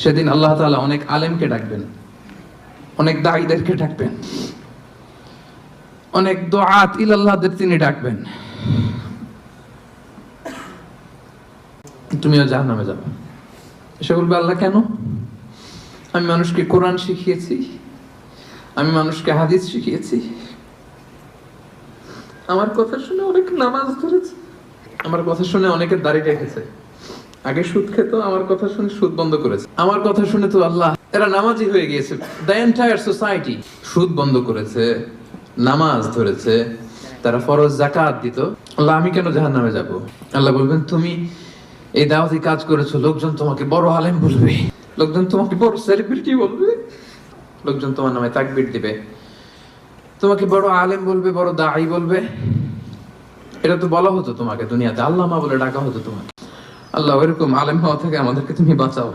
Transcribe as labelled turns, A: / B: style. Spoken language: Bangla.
A: সেদিন আল্লাহ তাআলা অনেক আলেমকে ডাকবেন, অনেক দাঈদেরকে ডাকবেন, অনেক দুআত ইলাল্লাহদের তিনি ডাকবেন। তুমিও জাহান্নামে যাবে। সে বলবে, আল্লাহ কেন? আমি মানুষকে কোরআন শিখিয়েছি, আমি মানুষকে হাদিস শিখিয়েছি, আমার কথা শুনে অনেক নামাজ ধরেছে, আমার কথা শুনে অনেকের দাড়ি রেখেছে, আগে সুদ খেত, আমার কথা শুনে সুদ বন্ধ করেছে, আমার কথা শুনে তো আল্লাহ এরা নামাজি হয়ে গিয়েছে। দ্য এন্টায়ার সোসাইটি সুদ বন্ধ করেছে, নামাজ ধরেছে, তারা ফরজ যাকাত দিত। আল্লাহ আমি কেন জাহান্নামে যাব? আল্লাহ বলবেন, তুমি এই দাওয়াতি কাজ করেছো, লোকজন তোমাকে বড় আলেম বলবে, লোকজন তোমাকে বড় সেলিব্রিটি বলবে, লোকজন তোমার নামে তাকবীর দিবে, তোমাকে বড় আলেম বলবে, বড় দাঈ বলবে। এটা তো বলা হতো তোমাকে দুনিয়াতে, আল্লামা বলে ডাকা হতো তোমাকে। আল্লাহ ওইরকম আলেম হওয়া থেকে আমাদেরকে তুমি বাঁচাও।